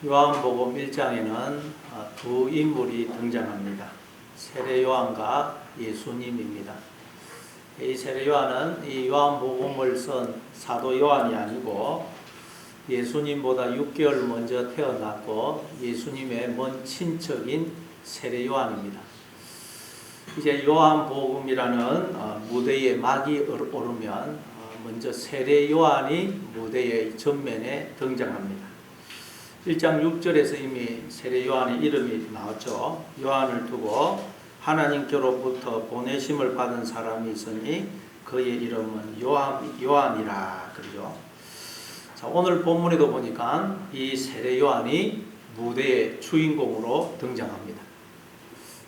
요한복음 1장에는 두 인물이 등장합니다. 세례 요한과 예수님입니다. 이 세례 요한은 이 요한복음을 쓴 사도 요한이 아니고 예수님보다 6개월 먼저 태어났고 예수님의 먼 친척인 세례 요한입니다. 이제 요한복음이라는 무대에 막이 오르면 먼저 세례 요한이 무대의 전면에 등장합니다. 1장 6절에서 이미 세례 요한의 이름이 나왔죠. 요한을 두고 하나님께로부터 보내심을 받은 사람이 있으니 그의 이름은 요한이라 그러죠. 자, 오늘 본문에도 보니까 이 세례 요한이 무대의 주인공으로 등장합니다.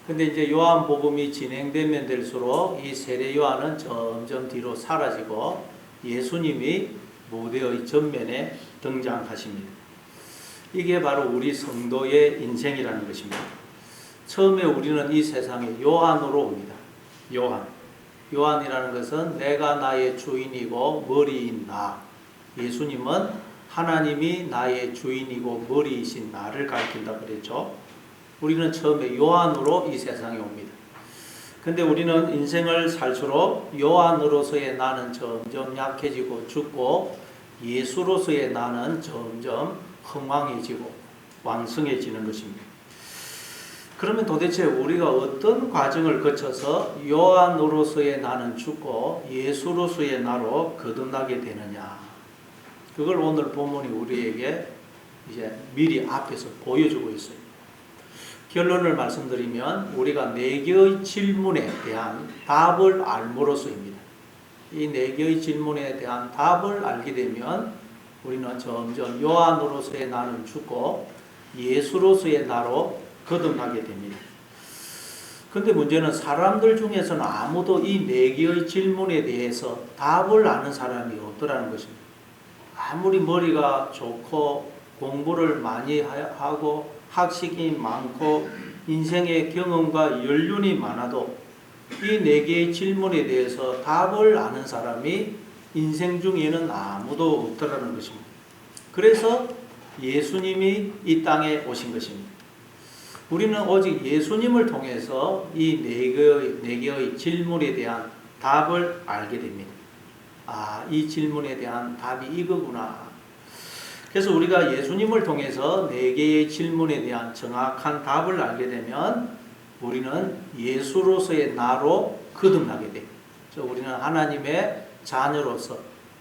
근데 이제 요한복음이 진행되면 될수록 이 세례 요한은 점점 뒤로 사라지고 예수님이 무대의 전면에 등장하십니다. 이게 바로 우리 성도의 인생이라는 것입니다. 처음에 우리는 이 세상에 요한으로 옵니다. 요한이라는 것은 내가 나의 주인이고 머리인 나. 예수님은 하나님이 나의 주인이고 머리이신 나를 가리킨다 그랬죠. 우리는 처음에 요한으로 이 세상에 옵니다. 근데 우리는 인생을 살수록 요한으로서의 나는 점점 약해지고 죽고 예수로서의 나는 점점 흥왕해지고 왕성해지는 것입니다. 그러면 도대체 우리가 어떤 과정을 거쳐서 요한으로서의 나는 죽고 예수로서의 나로 거듭나게 되느냐? 그걸 오늘 본문이 우리에게 이제 미리 앞에서 보여주고 있어요. 결론을 말씀드리면 우리가 4개의 질문에 대한 답을 알므로써입니다. 이 4개의 질문에 대한 답을 알게 되면 우리는 점점 요한으로서의 나는 죽고 예수로서의 나로 거듭나게 됩니다. 그런데 문제는 사람들 중에서는 아무도 이 4개의 질문에 대해서 답을 아는 사람이 없더라는 것입니다. 아무리 머리가 좋고 공부를 많이 하고 학식이 많고 인생의 경험과 연륜이 많아도 이 4개의 질문에 대해서 답을 아는 사람이 인생 중에는 아무도 없더라는 것입니다. 그래서 예수님이 이 땅에 오신 것입니다. 우리는 오직 예수님을 통해서 이 4개의 질문에 대한 답을 알게 됩니다. 이 질문에 대한 답이 이거구나. 그래서 우리가 예수님을 통해서 4개의 질문에 대한 정확한 답을 알게 되면 우리는 예수로서의 나로 거듭나게 됩니다. 우리는 하나님의 자녀로서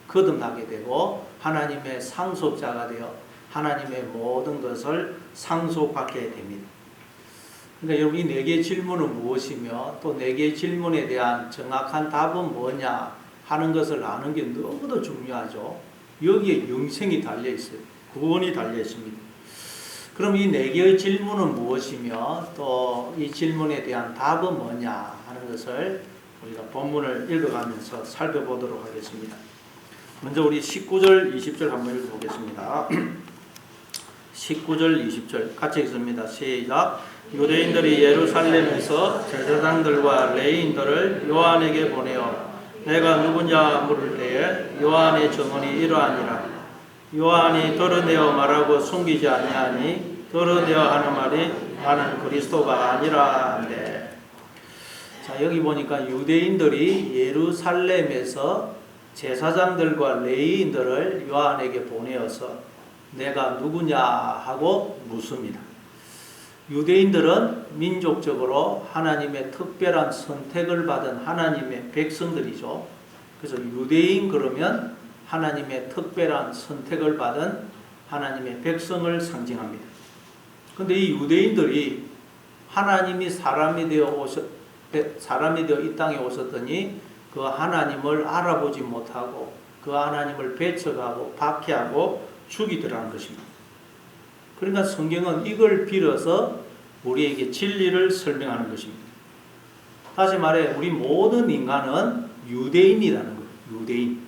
거듭나게 되고 하나님의 상속자가 되어 하나님의 모든 것을 상속받게 됩니다. 그러니까 여러분 이 4개의 질문은 무엇이며 또 4개의 질문에 대한 정확한 답은 뭐냐 하는 것을 아는 게 너무도 중요하죠. 여기에 영생이 달려 있어요. 구원이 달려 있습니다. 그럼 이 4개의 질문은 무엇이며 또 이 질문에 대한 답은 뭐냐 하는 것을 우리가 본문을 읽어가면서 살펴보도록 하겠습니다. 먼저 우리 19절, 20절 한번 읽어보겠습니다. 19절, 20절 같이 읽습니다. 시작. 유대인들이 예루살렘에서 제사장들과 레위인들을 요한에게 보내어 내가 누구냐 물을 때에 요한의 증언이 이러하니라. 요한이 드러내어 말하고 숨기지 아니하니 드러내어 하는 말이 나는 그리스도가 아니라 한데. 자, 여기 보니까 유대인들이 예루살렘에서 제사장들과 레위인들을 요한에게 보내어서 내가 누구냐 하고 묻습니다. 유대인들은 민족적으로 하나님의 특별한 선택을 받은 하나님의 백성들이죠. 그래서 유대인 그러면 하나님의 특별한 선택을 받은 하나님의 백성을 상징합니다. 그런데 이 유대인들이 하나님이 사람이 되어 이 땅에 오셨더니 그 하나님을 알아보지 못하고 그 하나님을 배척하고 박해하고 죽이더라는 것입니다. 그러니까 성경은 이걸 빌어서 우리에게 진리를 설명하는 것입니다. 다시 말해 우리 모든 인간은 유대인이라는 거예요. 유대인.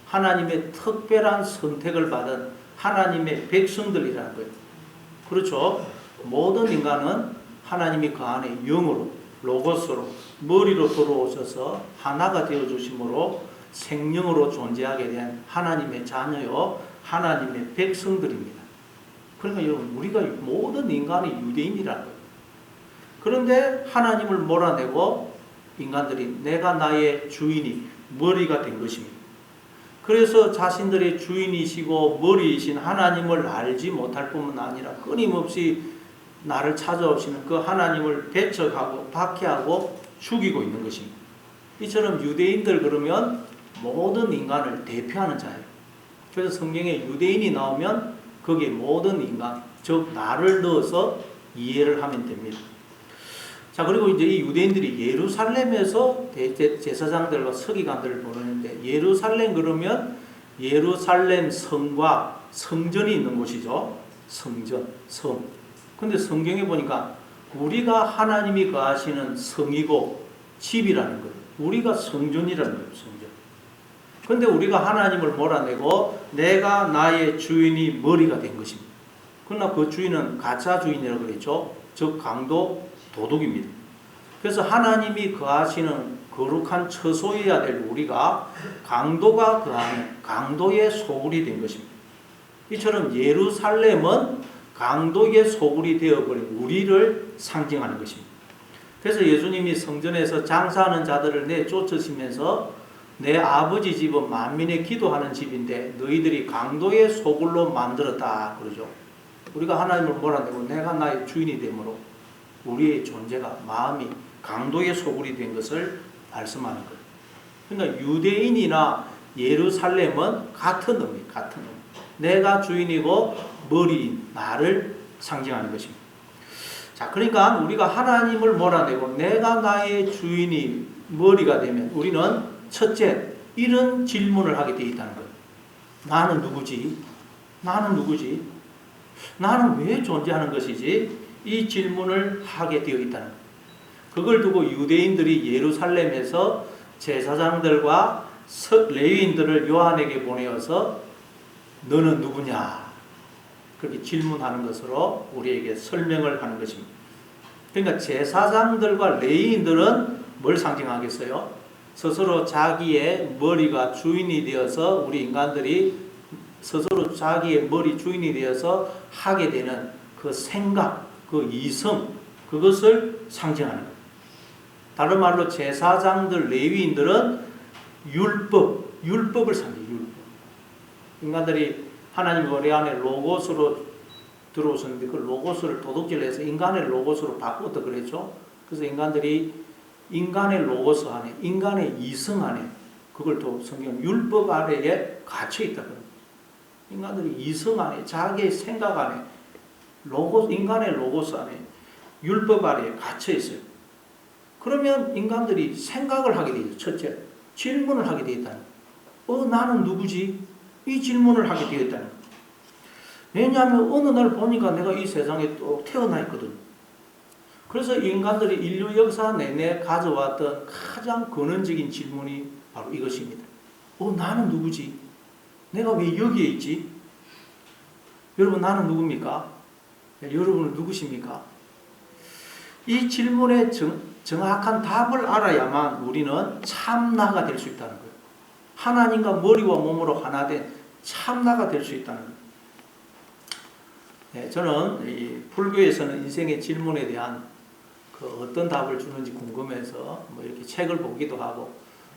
하나님의 특별한 선택을 받은 하나님의 백성들이라는 거예요. 그렇죠? 모든 인간은 하나님이 그 안에 영으로 로고스로 머리로 들어오셔서 하나가 되어주심으로 생명으로 존재하게 된 하나님의 자녀요 하나님의 백성들입니다. 그러니까 여러분, 우리가 모든 인간이 유대인이라는 거예요. 그런데 하나님을 몰아내고 인간들이 내가 나의 주인이 머리가 된 것입니다. 그래서 자신들의 주인이시고 머리이신 하나님을 알지 못할 뿐만 아니라 끊임없이 나를 찾아오시는 그 하나님을 배척하고 박해하고 죽이고 있는 것입니다. 이처럼 유대인들 그러면 모든 인간을 대표하는 자예요. 그래서 성경에 유대인이 나오면 거기에 모든 인간, 즉 나를 넣어서 이해를 하면 됩니다. 자, 그리고 이제 이 유대인들이 예루살렘에서 제사장들과 서기관들을 보내는데, 예루살렘 그러면 예루살렘 성과 성전이 있는 곳이죠. 성전, 성. 근데 성경에 보니까 우리가 하나님이 거하시는 성이고 집이라는 거예요. 우리가 성전이라는 거예요, 성전. 근데 우리가 하나님을 몰아내고 내가 나의 주인이 머리가 된 것입니다. 그러나 그 주인은 가짜 주인이라고 그랬죠. 즉 강도, 도둑입니다. 그래서 하나님이 거하시는 거룩한 처소여야 될 우리가 강도가 거하는 강도의 소굴이 된 것입니다. 이처럼 예루살렘은 강도의 소굴이 되어버린 우리를 상징하는 것입니다. 그래서 예수님이 성전에서 장사하는 자들을 내쫓으시면서 내 아버지 집은 만민의 기도하는 집인데 너희들이 강도의 소굴로 만들었다 그러죠. 우리가 하나님을 몰아내고 내가 나의 주인이 되므로 우리의 존재가, 마음이 강도의 소굴이 된 것을 말씀하는 거예요. 그러니까 유대인이나 예루살렘은 같은 의미, 같은 의미. 내가 주인이고 머리인 나를 상징하는 것입니다. 자, 그러니까 우리가 하나님을 몰아내고 내가 나의 주인이 머리가 되면 우리는 첫째, 이런 질문을 하게 되어 있다는 거예요. 나는 누구지? 나는 누구지? 나는 왜 존재하는 것이지? 이 질문을 하게 되어 있다는 거예요. 그걸 두고 유대인들이 예루살렘에서 제사장들과 레위인들을 요한에게 보내어서 너는 누구냐? 그렇게 질문하는 것으로 우리에게 설명을 하는 것입니다. 그러니까 제사장들과 레위인들은 뭘 상징하겠어요? 스스로 자기의 머리가 주인이 되어서 우리 인간들이 스스로 자기의 머리 주인이 되어서 하게 되는 그 생각, 그 이성, 그것을 상징하는 거예요. 다른 말로 제사장들, 레위인들은 율법을 상징해요. 율법. 인간들이 하나님 머리 안에 로고스로 들어오셨는데 그 로고스를 도둑질해서 인간의 로고스로 바꾸었다 그랬죠. 그래서 인간들이 인간의 로고스 안에, 인간의 이성 안에, 그걸 또 성경 율법 아래에 갇혀 있다 그럽니다. 인간들이 이성 안에, 자기의 생각 안에, 인간의 로고스 안에, 율법 아래에 갇혀 있어요. 그러면 인간들이 생각을 하게 되죠. 첫째, 질문을 하게 되어 있다는 거예요. 나는 누구지? 이 질문을 하게 되어 있다는 거예요. 왜냐하면 어느 날 보니까 내가 이 세상에 또 태어나 있거든요. 그래서 인간들이 인류 역사 내내 가져왔던 가장 근원적인 질문이 바로 이것입니다. 나는 누구지? 내가 왜 여기에 있지? 여러분, 나는 누굽니까? 여러분은 누구십니까? 이 질문에 정확한 답을 알아야만 우리는 참나가 될 수 있다는 거예요. 하나님과 머리와 몸으로 하나 된 참나가 될 수 있다는 거예요. 네, 저는 이 불교에서는 인생의 질문에 대한 그 어떤 답을 주는지 궁금해서 뭐 이렇게 책을 보기도 하고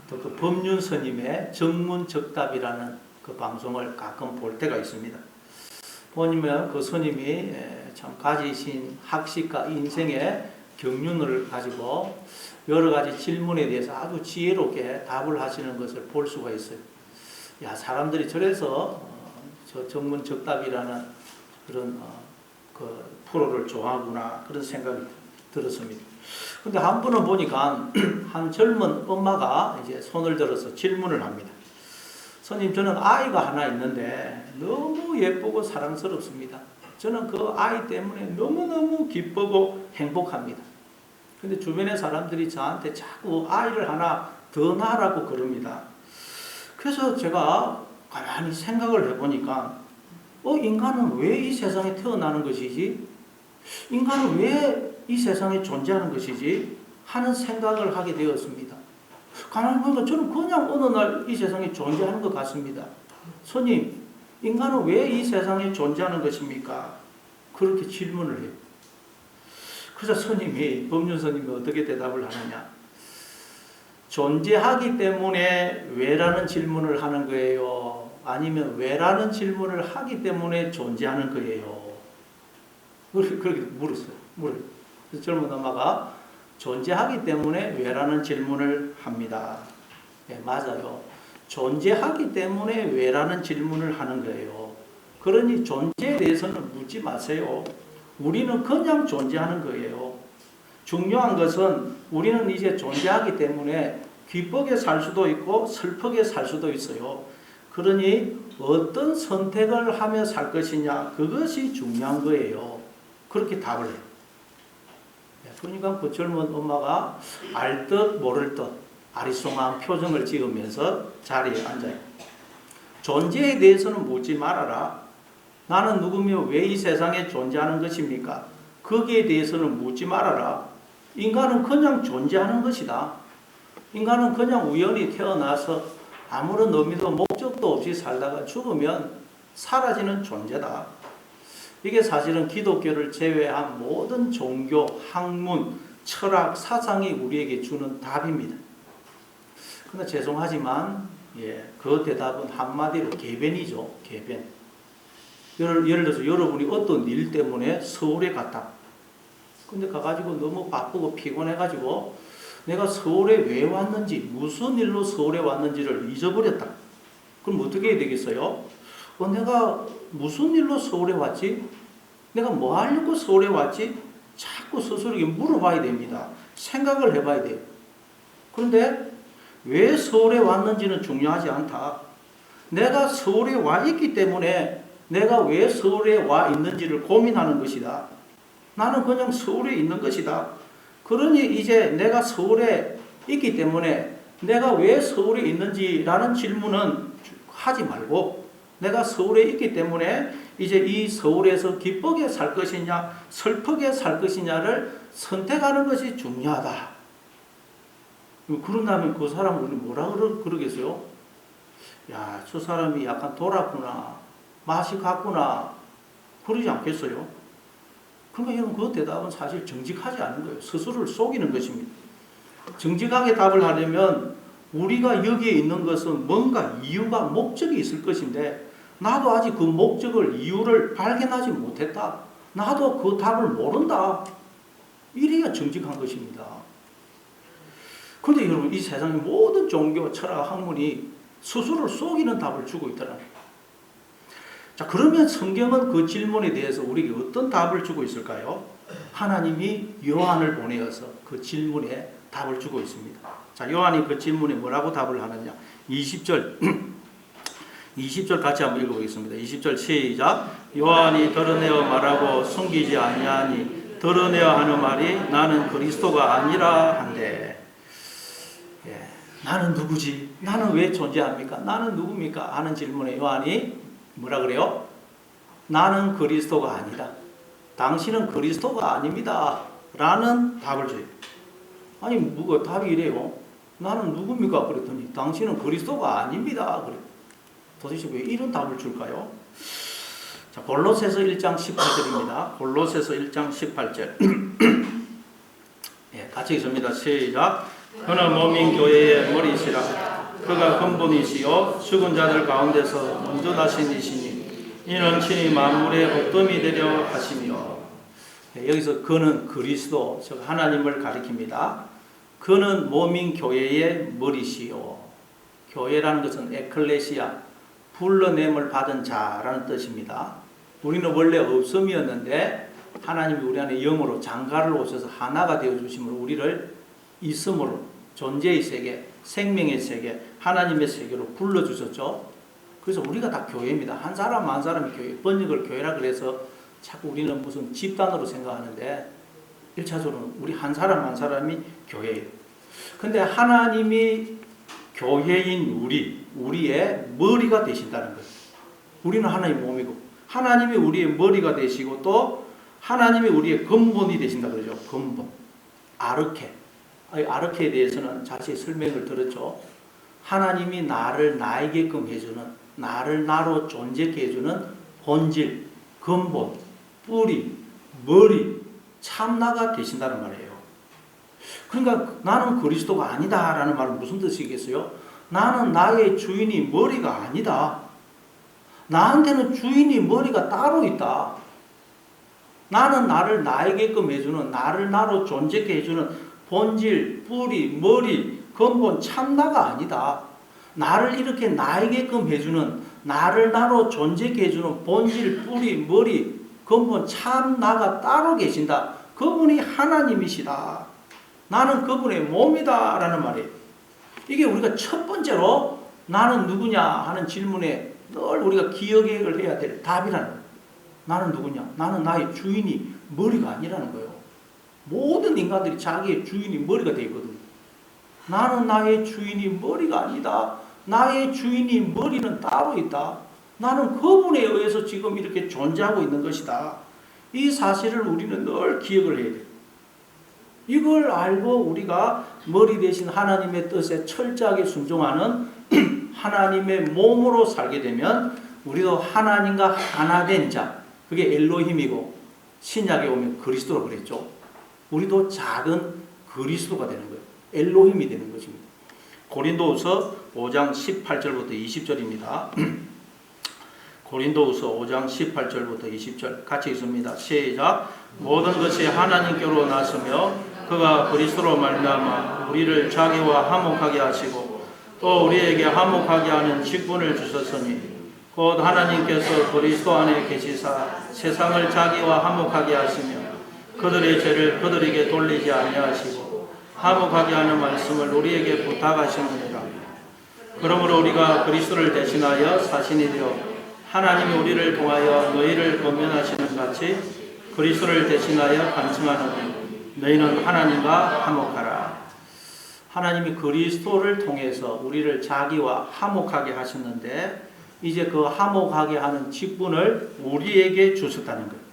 또 그 법륜 스님의 정문적답이라는 그 방송을 가끔 볼 때가 있습니다. 보면 그 스님이 참 가지신 학식과 인생의 경륜을 가지고 여러 가지 질문에 대해서 아주 지혜롭게 답을 하시는 것을 볼 수가 있어요. 야, 사람들이 저래서 저 정문적답이라는 그런 그 프로를 좋아하구나, 그런 생각이 들었습니다. 근데 한 번은 보니까 한 젊은 엄마가 이제 손을 들어서 질문을 합니다. 스님, 저는 아이가 하나 있는데 너무 예쁘고 사랑스럽습니다. 저는 그 아이 때문에 너무너무 기쁘고 행복합니다. 근데 주변의 사람들이 저한테 자꾸 아이를 하나 더 낳으라고 그럽니다. 그래서 제가 가만히 생각을 해보니까 인간은 왜 이 세상에 태어나는 것이지? 인간은 왜 이 세상에 존재하는 것이지? 하는 생각을 하게 되었습니다. 가만히 보니까 저는 그냥 어느 날 이 세상에 존재하는 것 같습니다. 스님, 인간은 왜 이 세상에 존재하는 것입니까? 그렇게 질문을 해요. 그래서 스님이, 법륜 스님이 어떻게 대답을 하느냐. 존재하기 때문에 왜라는 질문을 하는 거예요? 아니면 왜라는 질문을 하기 때문에 존재하는 거예요? 그렇게 물었어요. 그래서 젊은 엄마가 존재하기 때문에 왜라는 질문을 합니다. 네, 맞아요. 존재하기 때문에 왜라는 질문을 하는 거예요. 그러니 존재에 대해서는 묻지 마세요. 우리는 그냥 존재하는 거예요. 중요한 것은 우리는 이제 존재하기 때문에 기쁘게 살 수도 있고 슬프게 살 수도 있어요. 그러니 어떤 선택을 하며 살 것이냐, 그것이 중요한 거예요. 그렇게 답을 해요. 그러니까 그 젊은 엄마가 알 듯 모를 듯 아리송한 표정을 지으면서 자리에 앉아요. 존재에 대해서는 묻지 말아라. 나는 누구며 왜 이 세상에 존재하는 것입니까? 거기에 대해서는 묻지 말아라. 인간은 그냥 존재하는 것이다. 인간은 그냥 우연히 태어나서 아무런 의미도 목적도 없이 살다가 죽으면 사라지는 존재다. 이게 사실은 기독교를 제외한 모든 종교, 학문, 철학, 사상이 우리에게 주는 답입니다. 그러나 죄송하지만 그 대답은 한마디로 개변이죠. 개변. 예를 들어서 여러분이 어떤 일 때문에 서울에 갔다. 근데 가가지고 너무 바쁘고 피곤해가지고 내가 서울에 왜 왔는지, 무슨 일로 서울에 왔는지를 잊어버렸다. 그럼 어떻게 해야 되겠어요? 내가 무슨 일로 서울에 왔지? 내가 뭐 하려고 서울에 왔지? 자꾸 스스로에게 물어봐야 됩니다. 생각을 해봐야 돼요. 그런데 왜 서울에 왔는지는 중요하지 않다. 내가 서울에 와 있기 때문에 내가 왜 서울에 와 있는지를 고민하는 것이다. 나는 그냥 서울에 있는 것이다. 그러니 이제 내가 서울에 있기 때문에 내가 왜 서울에 있는지라는 질문은 하지 말고 내가 서울에 있기 때문에 이제 이 서울에서 기쁘게 살 것이냐 슬프게 살 것이냐를 선택하는 것이 중요하다. 그런다면 그 사람은 뭐라 그러겠어요? 야, 저 사람이 약간 돌았구나, 맛이 갔구나, 그러지 않겠어요? 그러니까 여러분 그 대답은 사실 정직하지 않은 거예요. 스스로를 속이는 것입니다. 정직하게 답을 하려면 우리가 여기에 있는 것은 뭔가 이유가 목적이 있을 것인데 나도 아직 그 목적을 이유를 발견하지 못했다. 나도 그 답을 모른다. 이래야 정직한 것입니다. 그런데 여러분 이 세상의 모든 종교, 철학, 학문이 스스로를 속이는 답을 주고 있더라고요. 자, 그러면 성경은 그 질문에 대해서 우리에게 어떤 답을 주고 있을까요? 하나님이 요한을 보내어서 그 질문에 답을 주고 있습니다. 자, 요한이 그 질문에 뭐라고 답을 하느냐? 20절 20절 같이 한번 읽어보겠습니다. 20절 시작. 요한이 드러내어 말하고 숨기지 아니하니 드러내어 하는 말이 나는 그리스도가 아니라 한데. 나는 누구지? 나는 왜 존재합니까? 나는 누굽니까? 하는 질문에 요한이 뭐라 그래요? 나는 그리스도가 아니다. 당신은 그리스도가 아닙니다. 라는 답을 줘요. 아니 뭐가 답이 이래요? 나는 누굽니까? 그랬더니 당신은 그리스도가 아닙니다. 그래. 도대체 왜 이런 답을 줄까요? 자, 골로새서 1장 18절입니다. 골로새서 1장 18절. 같이 읽습니다. 시작. 그는 몸인 교회의 머리시라. 그가 근본이시요 죽은 자들 가운데서 먼저 나신 이시니 이는 친히 만물의 어둠이 되려 하시며. 여기서 그는 그리스도, 즉 하나님을 가리킵니다. 그는 몸인 교회의 머리시요. 교회라는 것은 에클레시아, 불러냄을 받은 자라는 뜻입니다. 우리는 원래 없음이었는데 하나님이 우리 안에 영으로 장가를 오셔서 하나가 되어주심으로 우리를 있음으로 존재의 세계, 생명의 세계, 하나님의 세계로 불러주셨죠. 그래서 우리가 다 교회입니다. 한 사람 한 사람이 교회, 번역을 교회라 그래서 자꾸 우리는 무슨 집단으로 생각하는데 1차적으로는 우리 한 사람 한 사람이 교회예요. 근데 하나님이 교회인 우리의 머리가 되신다는 거예요. 우리는 하나님의 몸이고 하나님이 우리의 머리가 되시고 또 하나님이 우리의 근본이 되신다 그러죠. 근본. 아르케. 아르케에 대해서는 자세히 설명을 들었죠. 하나님이 나를 나에게끔 해주는, 나를 나로 존재케 해주는 본질, 근본. 뿌리, 머리, 참나가 되신다는 말이에요. 그러니까 나는 그리스도가 아니다라는 말은 무슨 뜻이겠어요? 나는 나의 주인이 머리가 아니다. 나한테는 주인이 머리가 따로 있다. 나는 나를 나에게끔 해주는, 나를 나로 존재케 해주는 본질, 뿌리, 머리, 근본 참나가 아니다. 나를 이렇게 나에게끔 해주는, 나를 나로 존재케 해주는 본질, 뿌리, 머리, 근본 참나가 따로 계신다. 그분이 하나님이시다. 나는 그분의 몸이다 라는 말이에요. 이게 우리가 첫 번째로 나는 누구냐 하는 질문에 늘 우리가 기억을 해야 될 답이라는 거예요. 나는 누구냐? 나는 나의 주인이 머리가 아니라는 거예요. 모든 인간들이 자기의 주인이 머리가 되어 있거든요. 나는 나의 주인이 머리가 아니다. 나의 주인이 머리는 따로 있다. 나는 그분에 의해서 지금 이렇게 존재하고 있는 것이다. 이 사실을 우리는 늘 기억을 해야 돼요. 이걸 알고 우리가 머리 대신 하나님의 뜻에 철저하게 순종하는 하나님의 몸으로 살게 되면 우리도 하나님과 하나 된 자, 그게 엘로힘이고 신약에 오면 그리스도라고 그랬죠. 우리도 작은 그리스도가 되는 거예요. 엘로힘이 되는 것입니다. 고린도후서 5장 18절부터 20절입니다. 고린도후서 5장 18절부터 20절 같이 읽습니다. 시작. 모든 것이 하나님께로 났으며 그가 그리스도로 말미암아 우리를 자기와 화목하게 하시고 또 우리에게 화목하게 하는 직분을 주셨으니 곧 하나님께서 그리스도 안에 계시사 세상을 자기와 화목하게 하시며 그들의 죄를 그들에게 돌리지 아니하시고 화목하게 하는 말씀을 우리에게 부탁하시느니라. 그러므로 우리가 그리스도를 대신하여 사신이 되어 하나님이 우리를 통하여 너희를 권면하시는 같이 그리스도를 대신하여 간청하노니 너희는 하나님과 화목하라. 하나님이 그리스도를 통해서 우리를 자기와 화목하게 하셨는데 이제 그 화목하게 하는 직분을 우리에게 주셨다는 거예요.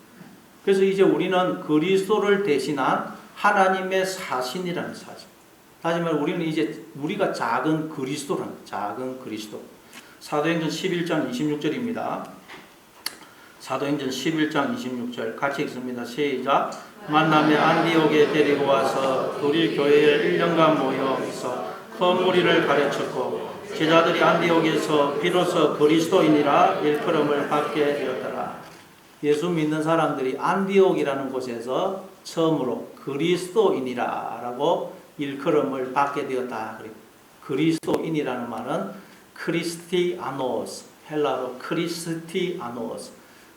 그래서 이제 우리는 그리스도를 대신한 하나님의 사신이라는 사실. 다시 말해 우리는 이제 우리가 작은 그리스도라는 거예요. 작은 그리스도. 사도행전 11장 26절입니다. 사도행전 11장 26절 같이 읽습니다. 시작. 만남에 안디옥에 데리고 와서 우리 교회에 1년간 모여 있어 큰 무리를 가르쳤고 제자들이 안디옥에서 비로소 그리스도인이라 일컬음을 받게 되었더라. 예수 믿는 사람들이 안디옥이라는 곳에서 처음으로 그리스도인이라 라고 일컬음을 받게 되었다. 그리스도인이라는 말은 크리스티아노스, 헬라로 크리스티아노스,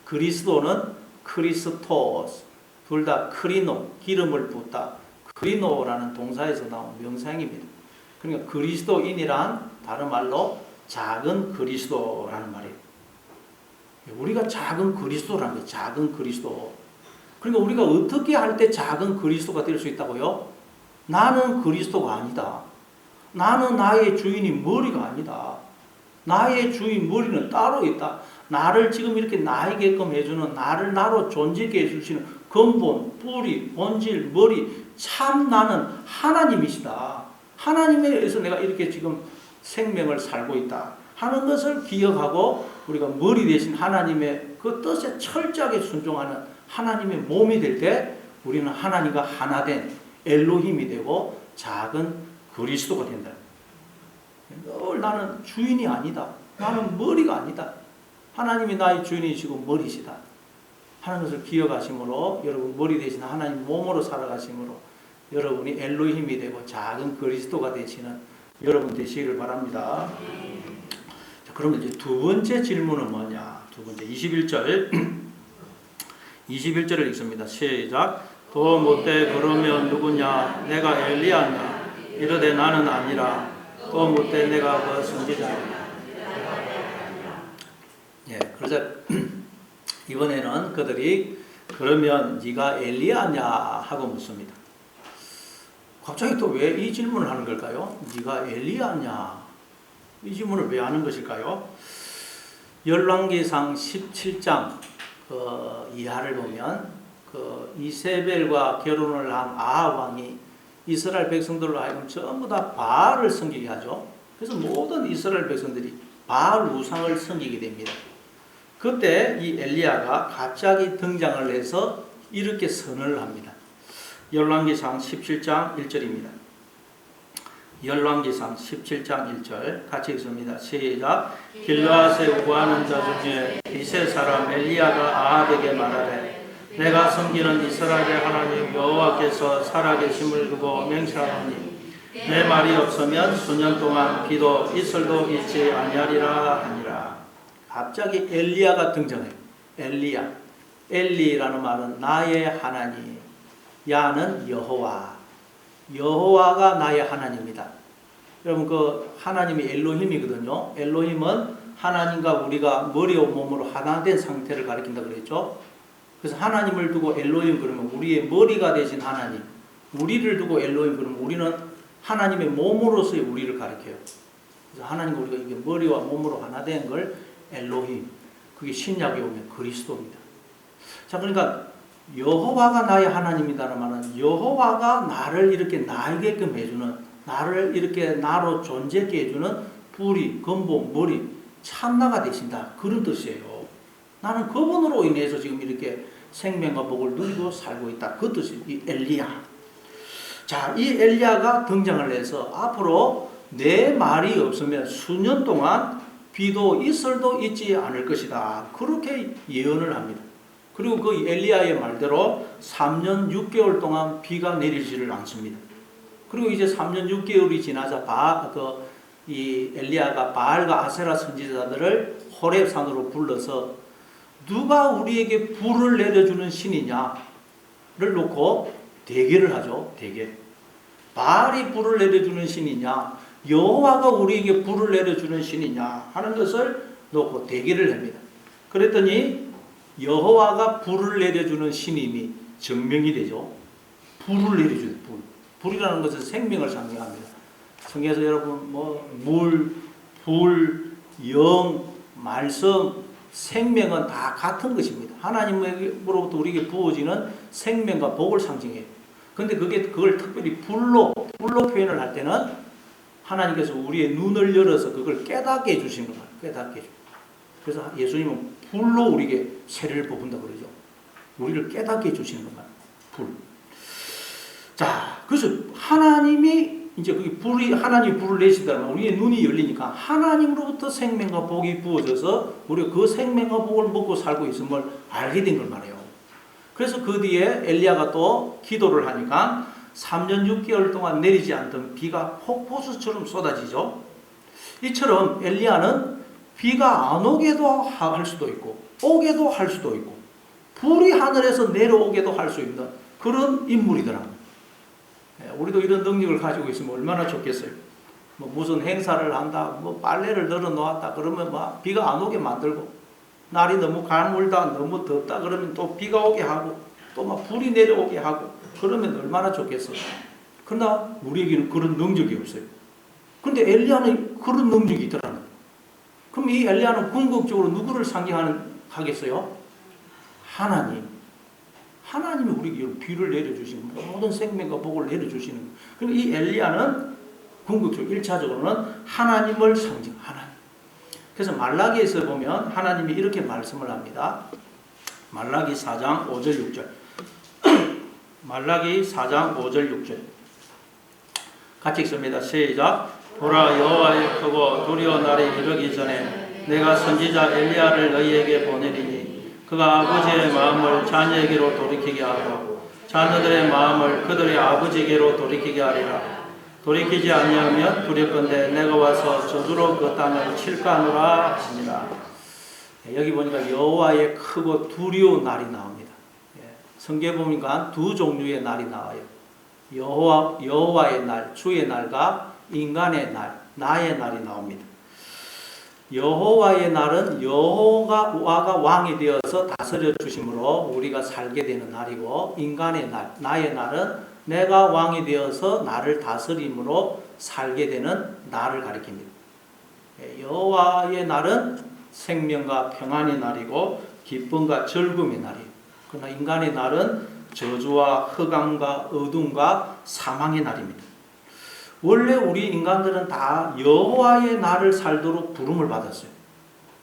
그리스도는 크리스토스, 둘 다 크리노, 기름을 붓다. 크리노라는 동사에서 나온 명사형입니다. 그러니까 그리스도인이란 다른 말로 작은 그리스도라는 말이에요. 우리가 작은 그리스도라는 거예요. 작은 그리스도. 그러니까 우리가 어떻게 할 때 작은 그리스도가 될 수 있다고요? 나는 그리스도가 아니다. 나는 나의 주인이 머리가 아니다. 나의 주인 머리는 따로 있다. 나를 지금 이렇게 나에게끔 해주는, 나를 나로 존재케 해주시는 근본, 뿌리, 본질, 머리, 참 나는 하나님이시다. 하나님에 의해서 내가 이렇게 지금 생명을 살고 있다 하는 것을 기억하고 우리가 머리 대신 하나님의 그 뜻에 철저하게 순종하는 하나님의 몸이 될 때 우리는 하나님과 하나 된 엘로힘이 되고 작은 그리스도가 된다. 늘 나는 주인이 아니다. 나는 머리가 아니다. 하나님이 나의 주인이시고 머리시다 하는 것을 기억하심으로 여러분 머리 대신 하나님 몸으로 살아가심으로 여러분이 엘로힘이 되고 작은 그리스도가 되시는 여러분 되시기를 바랍니다. 자, 그러면 이제 두 번째 질문은 뭐냐? 두 번째 21절 21절을 읽습니다. 시작. 또 묻되 그러면 누구냐? 내가 엘리야냐? 이르되 나는 아니라. 또 묻되 내가 그 선지자냐? 예, 그러자 이번에는 그들이 그러면 네가 엘리야냐 하고 묻습니다. 갑자기 또 왜 이 질문을 하는 걸까요? 네가 엘리야냐? 이 질문을 왜 하는 것일까요? 열왕기상 17장 이하를 보면 이세벨과 결혼을 한 아합 왕이 이스라엘 백성들로 하여금 전부 다 바알을 섬기게 하죠. 그래서 모든 이스라엘 백성들이 바알 우상을 섬기게 됩니다. 그때 이 엘리야가 갑자기 등장을 해서 이렇게 선언을 합니다. 열왕기상 17장 1절입니다. 열왕기상 17장 1절 같이 읽습니다. 시작. 길르앗에 구하는 자 중에 이세 사람 엘리야가 아합에게 말하되 내가 섬기는 이스라엘의 하나님 여호와께서 살아계심을 두고 맹세하노니 내 말이 없으면 수년 동안 비도 이슬도 있지 아니하리라 하니라. 갑자기 엘리야가 등장해요. 엘리야. 엘리라는 말은 나의 하나님. 야는 여호와. 여호와가 나의 하나님이다. 여러분 그 하나님이 엘로힘이거든요. 엘로힘은 하나님과 우리가 머리와 몸으로 하나 된 상태를 가리킨다 그랬죠. 그래서 하나님을 두고 엘로힘 그러면 우리의 머리가 되신 하나님. 우리를 두고 엘로힘 그러면 우리는 하나님의 몸으로서의 우리를 가리켜요. 그래서 하나님과 우리가 이게 머리와 몸으로 하나 된 걸 엘로힘. 그게 신약에 오면 그리스도입니다. 자, 그러니까 여호와가 나의 하나님이다는 말은 여호와가 나를 이렇게 나에게끔 해주는, 나를 이렇게 나로 존재케 해주는 뿌리, 근본, 머리, 참나가 되신다. 그런 뜻이에요. 나는 그분으로 인해서 지금 이렇게 생명과 복을 누리고 살고 있다. 그 뜻이 이 엘리야. 자, 이 엘리야가 등장을 해서 앞으로 내 말이 없으면 수년 동안 비도 이슬도 있지 않을 것이다. 그렇게 예언을 합니다. 그리고 그 엘리야의 말대로 3년 6개월 동안 비가 내리지를 않습니다. 그리고 이제 3년 6개월이 지나자 이 엘리야가 바알과 아세라 선지자들을 호렙산으로 불러서 누가 우리에게 불을 내려주는 신이냐를 놓고 대결을 하죠. 대결. 바알이 불을 내려주는 신이냐, 여호와가 우리에게 불을 내려주는 신이냐 하는 것을 놓고 대결을 합니다. 그랬더니 여호와가 불을 내려주는 신임이 증명이 되죠. 불을 내려주는 불. 불이라는 것은 생명을 상징합니다. 성경에서 여러분 물, 불, 영, 말씀, 생명은 다 같은 것입니다. 하나님으로부터 우리에게 부어지는 생명과 복을 상징해요. 그런데 그걸 특별히 불로 표현을 할 때는 하나님께서 우리의 눈을 열어서 그걸 깨닫게 해주시는 거예요. 깨닫게 해주시는. 그래서 예수님은 불로 우리에게 세례를 뽑은다 그러죠. 우리를 깨닫게 해주시는 것만. 불. 자, 그래서 하나님이 이제 하나님이 불을 내시다면 우리의 눈이 열리니까 하나님으로부터 생명과 복이 부어져서 우리가 그 생명과 복을 먹고 살고 있음을 알게 된 걸 말해요. 그래서 그 뒤에 엘리야가 또 기도를 하니까 3년 6개월 동안 내리지 않던 비가 폭포수처럼 쏟아지죠. 이처럼 엘리야는 비가 안 오게도 할 수도 있고 오게도 할 수도 있고 불이 하늘에서 내려오게도 할 수 있는 그런 인물이더라고요. 우리도 이런 능력을 가지고 있으면 얼마나 좋겠어요. 무슨 행사를 한다, 빨래를 널어 놓았다 그러면 비가 안 오게 만들고, 날이 너무 가물다, 너무 덥다 그러면 또 비가 오게 하고, 또 불이 내려오게 하고, 그러면 얼마나 좋겠어요. 그러나 우리에게는 그런 능력이 없어요. 근데 엘리야는 그런 능력이 있더라고요. 그럼 이 엘리야는 궁극적으로 누구를 상징하겠어요? 하나님이 우리에게 비를 내려주시는 모든 생명과 복을 내려주시는 거예요. 그러니까 이 엘리야는 궁극적으로 1차적으로는 하나님을 하나님. 그래서 말라기에서 보면 하나님이 이렇게 말씀을 합니다. 말라기 4장 5절 6절. 말라기 4장 5절 6절. 같이 읽습니다. 시작. 보라, 여호와의 크고 두려운 날이 이르기 전에 내가 선지자 엘리야를 너희에게 보내리니 그가 아버지의 마음을 자녀에게로 돌이키게 하고 자녀들의 마음을 그들의 아버지에게로 돌이키게 하리라. 돌이키지 아니하면 두렵건대 내가 와서 저주로 그 땅을 칠까 하노라 하시니라. 여기 보니까 여호와의 크고 두려운 날이 나옵니다. 성경에 보니까 두 종류의 날이 나와요. 여호와의 날, 주의 날과 인간의 날, 나의 날이 나옵니다. 여호와의 날은 여호와가 왕이 되어서 다스려 주심으로 우리가 살게 되는 날이고, 인간의 날, 나의 날은 내가 왕이 되어서 나를 다스림으로 살게 되는 날을 가리킵니다. 여호와의 날은 생명과 평안의 날이고 기쁨과 즐거움의 날이에요. 그러나 인간의 날은 저주와 흑암과 어둠과 사망의 날입니다. 원래 우리 인간들은 다 여호와의 날을 살도록 부름을 받았어요.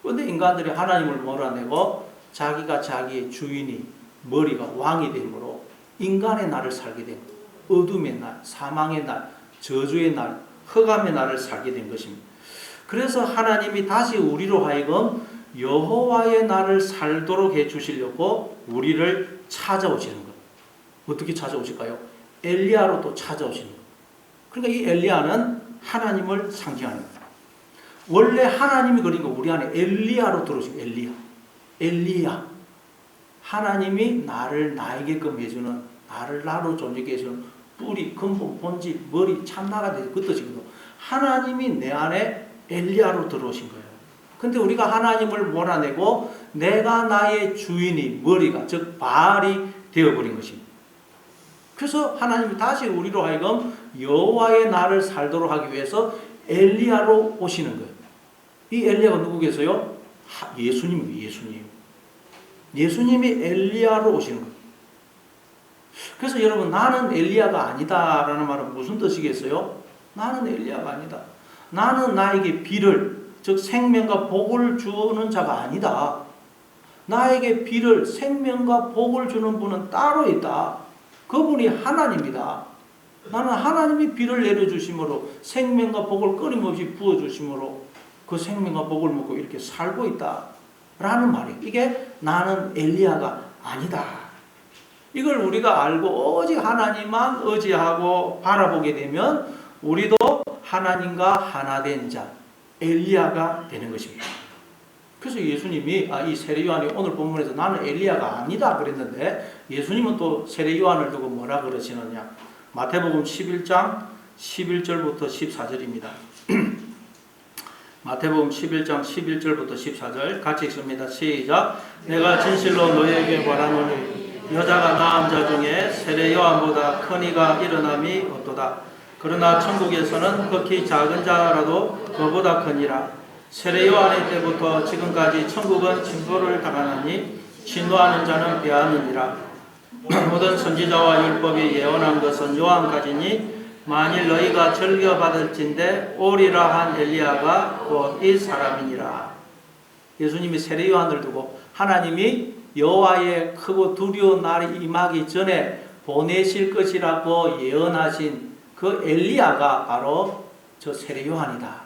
그런데 인간들이 하나님을 몰아내고 자기가 자기의 주인이 머리가 왕이 되므로 인간의 날을 살게 된 어둠의 날, 사망의 날, 저주의 날, 흑암의 날을 살게 된 것입니다. 그래서 하나님이 다시 우리로 하여금 여호와의 날을 살도록 해주시려고 우리를 찾아오시는 것. 어떻게 찾아오실까요? 엘리야로 또 찾아오시는 것. 그러니까 이 엘리야는 하나님을 상징하는 거예요. 원래 하나님이 그린 거 우리 안에 엘리야로 들어오시고 엘리야. 하나님이 나를 나에게끔 해주는, 나를 나로 존재케 해주는 뿌리, 근본, 본질, 머리, 참나가 되는 그 뜻이거든. 하나님이 내 안에 엘리야로 들어오신 거예요. 근데 우리가 하나님을 몰아내고 내가 나의 주인이 머리가 즉 바알이 되어버린 것입니다. 그래서 하나님이 다시 우리로 하여금 여호와의 날을 살도록 하기 위해서 엘리야로 오시는 거예요. 이 엘리야가 누구겠어요? 예수님이에요. 예수님이 엘리야로 오시는 거예요. 그래서 여러분, 나는 엘리야가 아니다라는 말은 무슨 뜻이겠어요? 나는 엘리야가 아니다. 나는 나에게 비를, 즉 생명과 복을 주는 자가 아니다. 나에게 비를, 생명과 복을 주는 분은 따로 있다. 그분이 하나님이다. 나는 하나님이 비를 내려주심으로 생명과 복을 끊임없이 부어주심으로 그 생명과 복을 먹고 이렇게 살고 있다 라는 말이에요. 이게 나는 엘리야가 아니다. 이걸 우리가 알고 오직 하나님만 의지하고 바라보게 되면 우리도 하나님과 하나 된 자, 엘리야가 되는 것입니다. 그래서 예수님이 이 세례 요한이 오늘 본문에서 나는 엘리야가 아니다 그랬는데, 예수님은 또 세례 요한을 두고 뭐라 그러시느냐. 마태복음 11장 11절부터 14절입니다. 마태복음 11장 11절부터 14절 같이 읽습니다. 시작. 내가 진실로 너희에게 말하노니 여자가 낳은 자 중에 세례 요한보다 큰 이가 일어남이 없도다. 그러나 천국에서는 극히 작은 자라도 그보다 크니라. 세례 요한의 때부터 지금까지 천국은 진보를 당하나니 진노하는 자는 배하느니라. 모든 선지자와 율법이 예언한 것은 요한까지니 만일 너희가 즐겨받을진대 오리라 한 엘리야가 곧 이 사람이니라. 예수님이 세례 요한을 두고 하나님이 여호와의 크고 두려운 날이 임하기 전에 보내실 것이라고 예언하신 그 엘리야가 바로 저 세례 요한이다.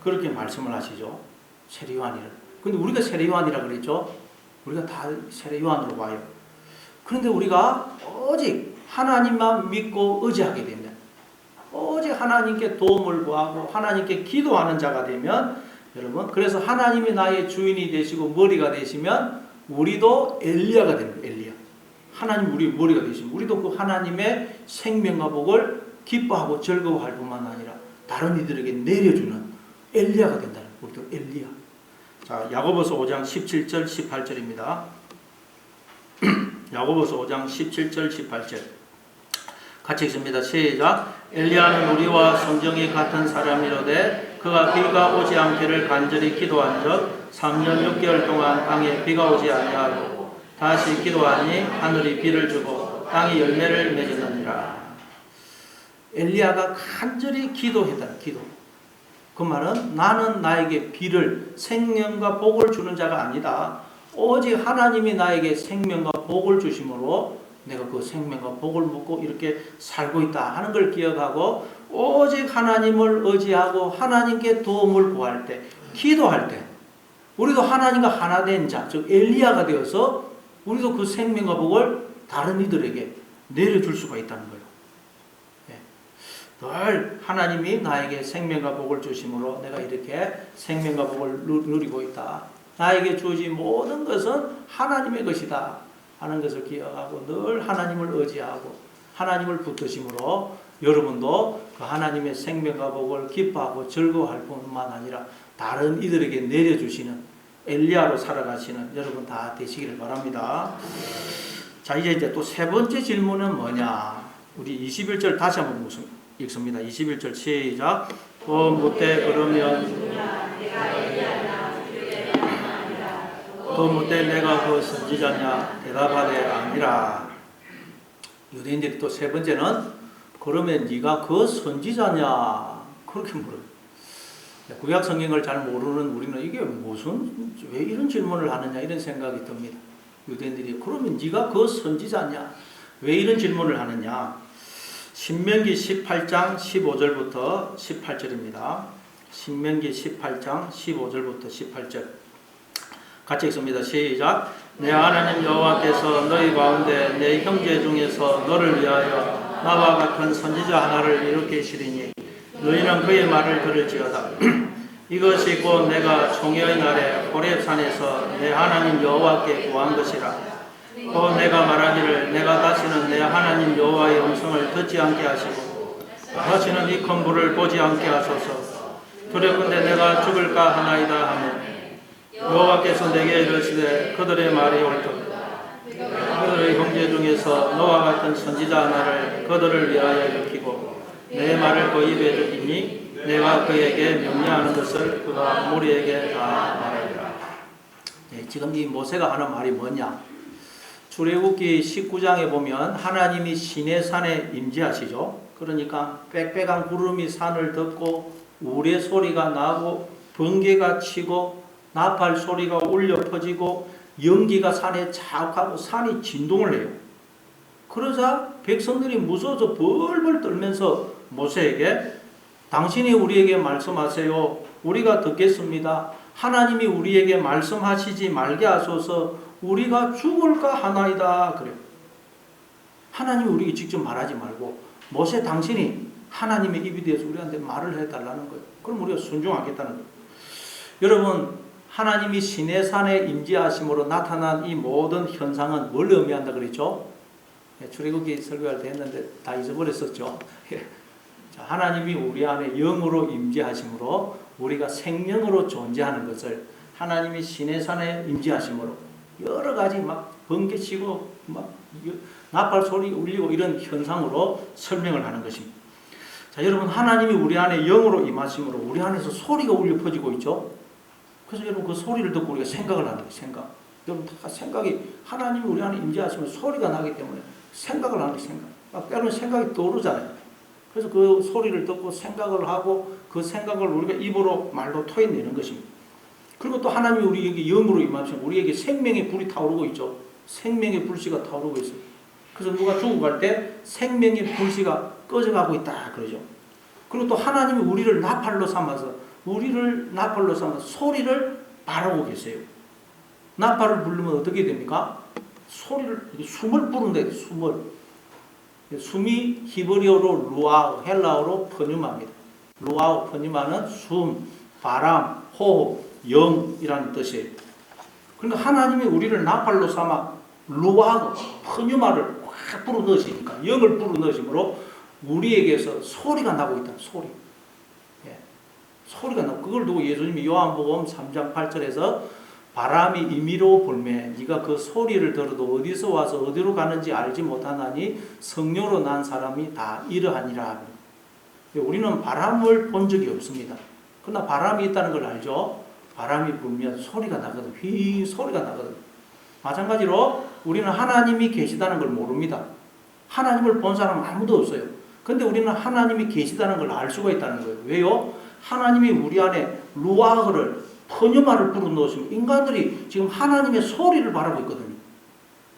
그렇게 말씀을 하시죠. 세례 요한이라. 근데 우리가 세례 요한이라 그랬죠. 우리가 다 세례 요한으로 봐요. 그런데 우리가 오직 하나님만 믿고 의지하게 되면, 오직 하나님께 도움을 구하고 하나님께 기도하는 자가 되면, 여러분, 그래서 하나님이 나의 주인이 되시고 머리가 되시면 우리도 엘리야가 되는 거예요. 엘리야. 하나님 우리 머리가 되시면 우리도 그 하나님의 생명과 복을 기뻐하고 즐거워할 뿐만 아니라 다른 이들에게 내려주는 엘리야가 된다는 거예요. 우리도 엘리야. 자, 야고보서 5장 17절 18절입니다. 야고보서 5장 17절 18절 같이 읽습니다. 시작. 엘리야는 우리와 성정이 같은 사람이로되 그가 비가 오지 않기를 간절히 기도한 적 3년 6개월 동안 땅에 비가 오지 아니하고 다시 기도하니 하늘이 비를 주고 땅이 열매를 맺었느니라. 엘리야가 간절히 기도했다. 기도. 그 말은 나는 나에게 비를, 생명과 복을 주는 자가 아니다. 오직 하나님이 나에게 생명과 복을 주심으로 내가 그 생명과 복을 먹고 이렇게 살고 있다 하는 걸 기억하고 오직 하나님을 의지하고 하나님께 도움을 구할 때, 기도할 때 우리도 하나님과 하나 된 자, 즉 엘리야가 되어서 우리도 그 생명과 복을 다른 이들에게 내려줄 수가 있다는 거예요. 늘 하나님이 나에게 생명과 복을 주심으로 내가 이렇게 생명과 복을 누리고 있다. 나에게 주어진 모든 것은 하나님의 것이다 하는 것을 기억하고 늘 하나님을 의지하고 하나님을 붙드심으로 여러분도 그 하나님의 생명과 복을 기뻐하고 즐거워할 뿐만 아니라 다른 이들에게 내려주시는 엘리야로 살아가시는 여러분 다 되시기를 바랍니다. 자, 이제 또 세 번째 질문은 뭐냐. 우리 21절 다시 한번 읽습니다. 21절 시작. 또 묻되 그러면 또 묻되 내가 그 선지자냐 대답하되 아니라. 유대인들이 또 세 번째는 그러면 네가 그 선지자냐 그렇게 물어요. 구약 성경을 잘 모르는 우리는 이게 무슨 왜 이런 질문을 하느냐 이런 생각이 듭니다. 유대인들이 그러면 네가 그 선지자냐? 왜 이런 질문을 하느냐? 신명기 18장 15절부터 18절입니다. 신명기 18장 15절부터 18절 같이 읽습니다. 시작. 내 하나님 여호와께서 너희 가운데 내 형제 중에서 너를 위하여 나와 같은 선지자 하나를 일으키시리니 너희는 그의 말을 들을지어다. 이것이 곧 내가 총회의 날에 호렙산에서 내 하나님 여호와께 구한 것이라. 또 내가 말하기를 내가 다시는 내 하나님 여호와의 음성을 듣지 않게 하시고 다시는 이 큰 불을 보지 않게 하소서. 두렵건대 내가 죽을까 하나이다 하며 여호와께서 내게 이르시되 그들의 말이 옳도다. 그들의 형제 중에서 너와 같은 선지자 하나를 그들을 위하여 일으키고 내 말을 그 입에 두이니 내가 그에게 명령하는 것을 그가 무리에게 다 말하리라. 지금 이 모세가 하는 말이 뭐냐? 출애굽기 19장에 보면 하나님이 시내산에 임재하시죠. 그러니까 빽빽한 구름이 산을 덮고 우레 소리가 나고 번개가 치고 나팔 소리가 울려 퍼지고 연기가 산에 자욱하고 산이 진동을 해요. 그러자 백성들이 무서워서 벌벌 떨면서 모세에게 당신이 우리에게 말씀하세요. 우리가 듣겠습니다. 하나님이 우리에게 말씀하시지 말게 하소서. 우리가 죽을까 하나이다. 그래요. 하나님이 우리에게 직접 말하지 말고 모세 당신이 하나님의 입이 되어서 우리한테 말을 해달라는 거예요. 그럼 우리가 순종하겠다는 거예요. 여러분, 하나님이 시내산에 임재하심으로 나타난 이 모든 현상은 뭘 의미한다 그랬죠? 출애굽기 설교할 때 했는데 다 잊어버렸었죠. 자, 하나님이 우리 안에 영으로 임재하심으로 우리가 생명으로 존재하는 것을 하나님이 시내산에 임재하심으로 여러 가지 막 번개치고 막 나팔 소리 울리고 이런 현상으로 설명을 하는 것입니다. 자, 여러분, 하나님이 우리 안에 영으로 임하심으로 우리 안에서 소리가 울려 퍼지고 있죠. 그래서 여러분 그 소리를 듣고 우리가 생각을 하는 거예요. 생각. 여러분 다 생각이 하나님이 우리 안에 임재하시면 소리가 나기 때문에 생각을 하는 거예요. 생각. 때로는 생각이 떠오르잖아요. 그래서 그 소리를 듣고 생각을 하고 그 생각을 우리가 입으로 말로 토해내는 것입니다. 그리고 또 하나님이 우리에게 영으로 임하시면 우리에게 생명의 불이 타오르고 있죠. 생명의 불씨가 타오르고 있어요. 그래서 누가 죽어갈 때 생명의 불씨가 꺼져가고 있다 그러죠. 그리고 또 하나님이 우리를 나팔로 삼아서 소리를 바라고 계세요. 나팔을 부르면 어떻게 됩니까? 소리를 숨을 부른다. 숨이 히브리어로 루아우, 헬라어로 퍼뉴마입니다. 루아우, 퍼뉴마는 숨, 바람, 호흡, 영이라는 뜻이에요. 그러니까 하나님이 우리를 나팔로 삼아 루아우, 퍼뉴마를 확 불어넣으시니까 영을 불어넣으심으로 우리에게서 소리가 나고 있다. 소리. 소리가 나고 그걸 두고 예수님이 요한복음 3장 8절에서 바람이 임의로 불매 네가 그 소리를 들어도 어디서 와서 어디로 가는지 알지 못하나니 성령으로 난 사람이 다 이러하니라. 우리는 바람을 본 적이 없습니다. 그러나 바람이 있다는 걸 알죠. 바람이 불면 소리가 나거든. 휘 소리가 나거든. 마찬가지로 우리는 하나님이 계시다는 걸 모릅니다. 하나님을 본 사람은 아무도 없어요. 근데 우리는 하나님이 계시다는 걸 알 수가 있다는 거예요. 왜요? 하나님이 우리 안에 루아흐를 퍼뉴마를 불어넣으시면 인간들이 지금 하나님의 소리를 바라고 있거든요.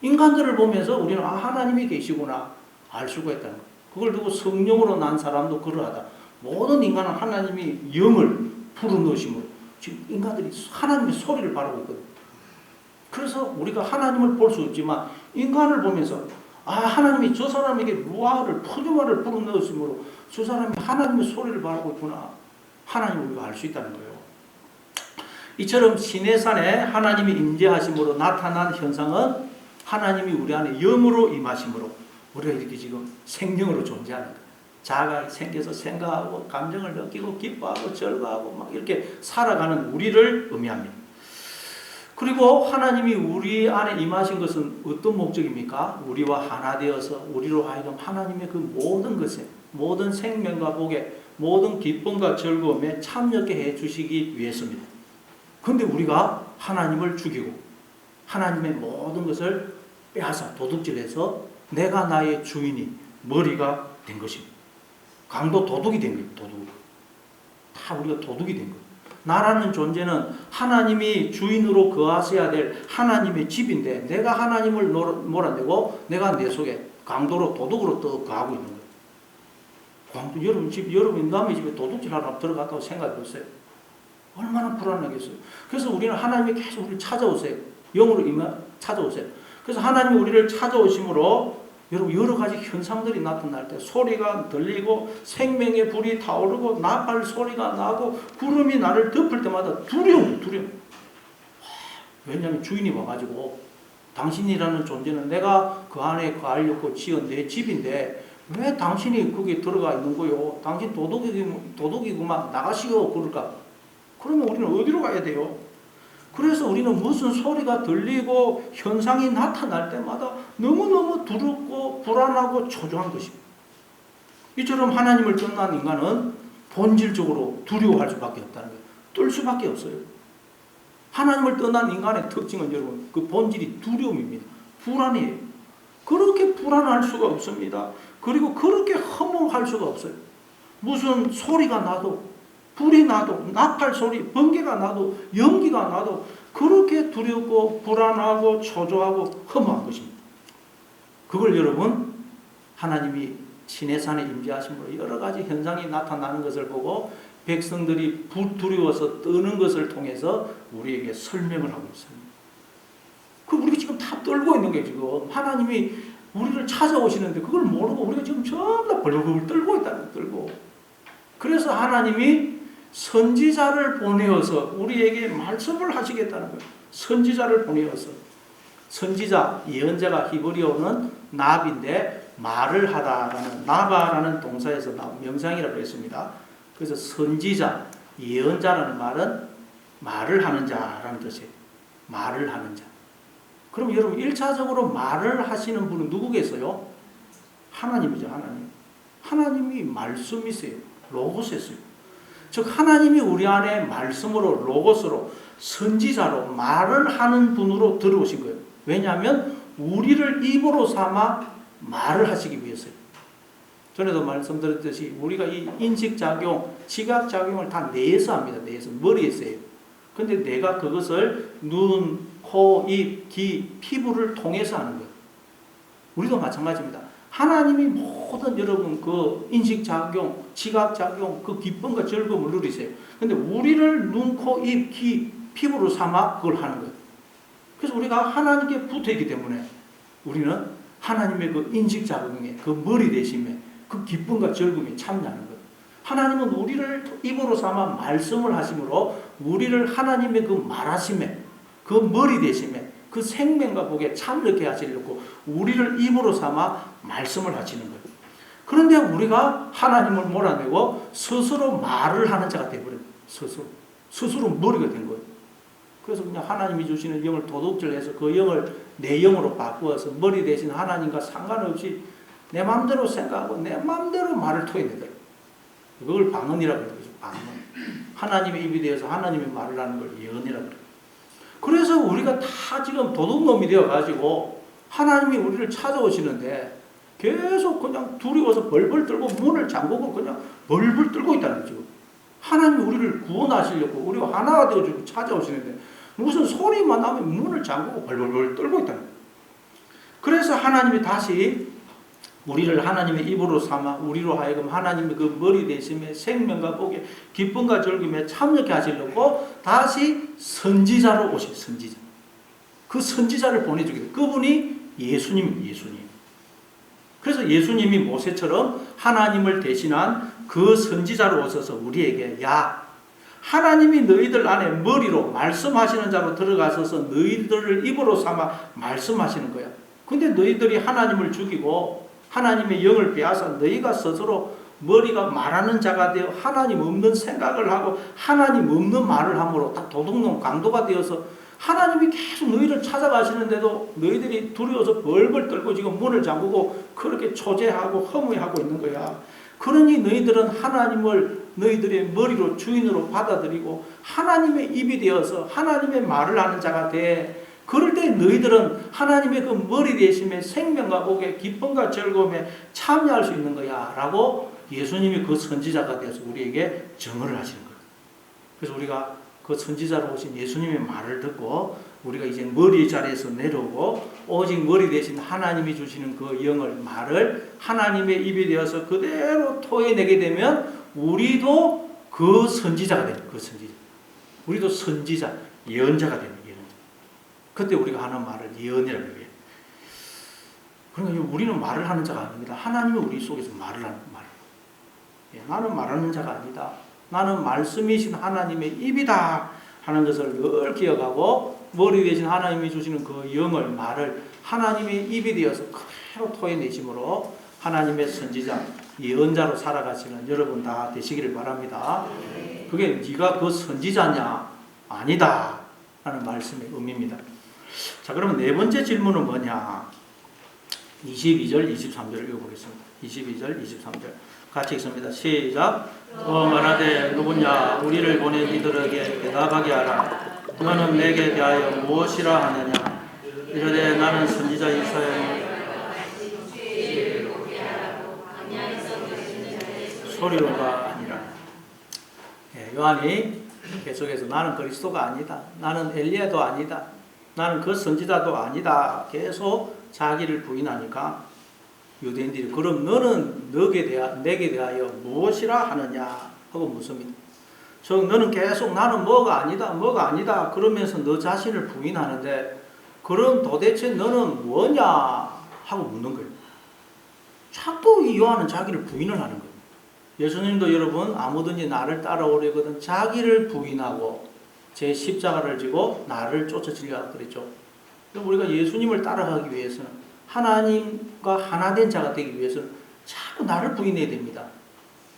인간들을 보면서 우리는 하나님이 계시구나 알 수가 있다는 거예요. 그걸 두고 성령으로 난 사람도 그러하다. 모든 인간은 하나님이 영을 불어넣으심으로 지금 인간들이 하나님의 소리를 바라고 있거든요. 그래서 우리가 하나님을 볼 수 없지만 인간을 보면서 하나님이 저 사람에게 루아를 퍼뉴마를 불어넣으심으로 저 사람이 하나님의 소리를 바라고 있구나. 하나님을 우리가 알 수 있다는 거예요. 이처럼 시내산에 하나님이 임재하심으로 나타난 현상은 하나님이 우리 안에 영으로 임하심으로 우리가 이렇게 지금 생명으로 존재하는 거예요. 자아가 생겨서 생각하고 감정을 느끼고 기뻐하고 즐거워하고 막 이렇게 살아가는 우리를 의미합니다. 그리고 하나님이 우리 안에 임하신 것은 어떤 목적입니까? 우리와 하나 되어서 우리로 하여금 하나님의 그 모든 것에 모든 생명과 복에 모든 기쁨과 즐거움에 참여하게 해주시기 위해서입니다. 그런데 우리가 하나님을 죽이고 하나님의 모든 것을 빼앗아 도둑질해서 내가 나의 주인이 머리가 된 것입니다. 강도 도둑이 된 거예요. 도둑. 다 우리가 도둑이 된 거예요. 나라는 존재는 하나님이 주인으로 거하셔야 될 하나님의 집인데 내가 하나님을 몰아내고 내가 내 속에 강도로 도둑으로 또 거하고 있는 거예요. 여러분 남의 집에 도둑질 하나 들어갔다고 생각해 보세요. 얼마나 불안하겠어요. 그래서 우리는 하나님이 계속 우리를 찾아오세요. 영으로 찾아오세요. 그래서 하나님이 우리를 찾아오심으로 여러분 여러 가지 현상들이 나타날 때 소리가 들리고 생명의 불이 타오르고 나팔 소리가 나고 구름이 나를 덮을 때마다 두려움. 왜냐하면 주인이 와가지고 당신이라는 존재는 내가 그 안에 거하려고 지은 내 집인데 왜 당신이 거기에 들어가 있는 거요? 당신 도둑이구만 나가시오 그럴까? 그러면 우리는 어디로 가야 돼요? 그래서 우리는 무슨 소리가 들리고 현상이 나타날 때마다 너무너무 두렵고 불안하고 초조한 것입니다. 이처럼 하나님을 떠난 인간은 본질적으로 두려워할 수밖에 없다는 거예요. 떨 수밖에 없어요. 하나님을 떠난 인간의 특징은 여러분 그 본질이 두려움입니다. 불안이에요. 그렇게 불안할 수가 없습니다. 그리고 그렇게 허무할 수가 없어요. 무슨 소리가 나도 불이 나도 나팔 소리 번개가 나도 연기가 나도 그렇게 두렵고 불안하고 초조하고 허무한 것입니다. 그걸 여러분 하나님이 시내산에 임재하심으로 여러 가지 현상이 나타나는 것을 보고 백성들이 두려워서 떠는 것을 통해서 우리에게 설명을 하고 있습니다. 우리가 지금 다 떨고 있는 게 지금 하나님이 우리를 찾아오시는데 그걸 모르고 우리가 지금 전부 다 벌벌 떨고 있다는 거 떨고. 그래서 하나님이 선지자를 보내어서 우리에게 말씀을 하시겠다는 거예요. 선지자를 보내어서. 선지자, 예언자가 히브리어는 나비인데 말을 하다라는 나바라는 동사에서 나온 명상이라고 했습니다. 그래서 선지자, 예언자라는 말은 말을 하는 자라는 뜻이에요. 말을 하는 자. 그럼 여러분 1차적으로 말을 하시는 분은 누구겠어요? 하나님이죠. 하나님. 하나님이 말씀이세요. 로고스였어요. 즉 하나님이 우리 안에 말씀으로 로고스로 선지자로 말을 하는 분으로 들어오신 거예요. 왜냐하면 우리를 입으로 삼아 말을 하시기 위해서요. 전에도 말씀드렸듯이 우리가 이 인식작용, 지각작용을 다 뇌에서 합니다. 뇌에서, 머리에서 해요. 근데 내가 그것을 눈, 코, 입, 귀, 피부를 통해서 하는 거예요. 우리도 마찬가지입니다. 하나님이 모든 여러분 그 인식작용, 지각작용, 그 기쁨과 즐거움을 누리세요. 근데 우리를 눈, 코, 입, 귀, 피부로 삼아 그걸 하는 거예요. 그래서 우리가 하나님께 붙어있기 때문에 우리는 하나님의 그 인식작용에, 그 머리 대심에, 그 기쁨과 즐거움에 참여하는 거예요. 하나님은 우리를 입으로 삼아 말씀을 하심으로 우리를 하나님의 그 말하심에, 그 머리 대심에, 그 생명과 복에 참여케 하시려고 우리를 입으로 삼아 말씀을 하시는 거예요. 그런데 우리가 하나님을 몰아내고 스스로 말을 하는 자가 되어버려요. 스스로 머리가 된 거예요. 그래서 그냥 하나님이 주시는 영을 도둑질해서 그 영을 내 영으로 바꾸어서 머리 대신 하나님과 상관없이 내 마음대로 생각하고 내 마음대로 말을 토해내더라고요. 그걸 방언이라고 그래요. 방언. 하나님의 입이 되어서 하나님의 말을 하는 걸 예언이라고 그래요. 그래서 우리가 다 지금 도둑놈이 되어가지고 하나님이 우리를 찾아오시는데 계속 그냥 두려워서 벌벌 떨고 문을 잠그고 그냥 벌벌 떨고 있다는 거죠. 하나님이 우리를 구원하시려고 우리가 하나가 되어주고 찾아오시는데 무슨 소리만 나면 문을 잠그고 벌벌 떨고 있다는 거예요. 그래서 하나님이 다시 우리를 하나님의 입으로 삼아 우리로 하여금 하나님의 그 머리 대심에 생명과 복에 기쁨과 즐거움에 참여케 하시려고 다시 선지자로 오신 선지자. 그 선지자를 보내주게 돼요. 그분이 예수님입니다. 예수님. 그래서 예수님이 모세처럼 하나님을 대신한 그 선지자로 오셔서 우리에게 야 하나님이 너희들 안에 머리로 말씀하시는 자로 들어가셔서 너희들을 입으로 삼아 말씀하시는 거야. 근데 너희들이 하나님을 죽이고 하나님의 영을 빼앗아 너희가 스스로 머리가 말하는 자가 되어 하나님 없는 생각을 하고 하나님 없는 말을 함으로 딱 도둑놈 강도가 되어서 하나님이 계속 너희를 찾아가시는데도 너희들이 두려워서 벌벌 떨고 지금 문을 잠그고 그렇게 초제하고 허무해하고 있는 거야. 그러니 너희들은 하나님을 너희들의 머리로 주인으로 받아들이고 하나님의 입이 되어서 하나님의 말을 하는 자가 돼. 그럴 때 너희들은 하나님의 그 머리 대심에 생명과 복에 기쁨과 즐거움에 참여할 수 있는 거야 라고 예수님이 그 선지자가 되어서 우리에게 증언을 하시는 거예요. 그래서 우리가 그 선지자로 오신 예수님의 말을 듣고 우리가 이제 머리 자리에서 내려오고 오직 머리 대신 하나님이 주시는 그 영을 말을 하나님의 입이 되어서 그대로 토해내게 되면 우리도 그 선지자가 되는 그 선지자. 우리도 선지자, 예언자가 되는 예언자. 그때 우리가 하는 말을 예언이라고 해요. 그러니까 우리는 말을 하는 자가 아닙니다. 하나님이 우리 속에서 말을 하는 말. 나는 말하는 자가 아니다. 나는 말씀이신 하나님의 입이다 하는 것을 늘 기억하고 머리 대신 하나님이 주시는 그 영을 말을 하나님의 입이 되어서 그대로 토해내심으로 하나님의 선지자, 예언자로 살아가시는 여러분 다 되시기를 바랍니다. 그게 네가 그 선지자냐? 아니다 하는 말씀의 의미입니다. 자, 그러면 네 번째 질문은 뭐냐? 22절, 23절을 읽어보겠습니다. 22절, 23절 같이 읽습니다. 시작. 또 말하되 누구냐 우리를 보내 이들에게 대답하게 하라. 너는 내게 대하여 무엇이라 하느냐? 이르되 나는 선지자 이사야의 소리로가 아니라. 요한이 계속해서 나는 그리스도가 아니다. 나는 엘리야도 아니다. 나는 그 선지자도 아니다. 계속 자기를 부인하니까 유대인들이 그럼 너는 내게 대하여 무엇이라 하느냐 하고 묻습니다. 즉 너는 계속 나는 뭐가 아니다 그러면서 너 자신을 부인하는데 그럼 도대체 너는 뭐냐 하고 묻는 거예요. 자꾸 이 요한은 자기를 부인을 하는 거예요. 예수님도 여러분 아무든지 나를 따라오려거든 자기를 부인하고 제 십자가를 지고 나를 쫓아지려 그랬죠. 우리가 예수님을 따라가기 위해서는 하나님과 하나 된 자가 되기 위해서는 자꾸 나를 부인해야 됩니다.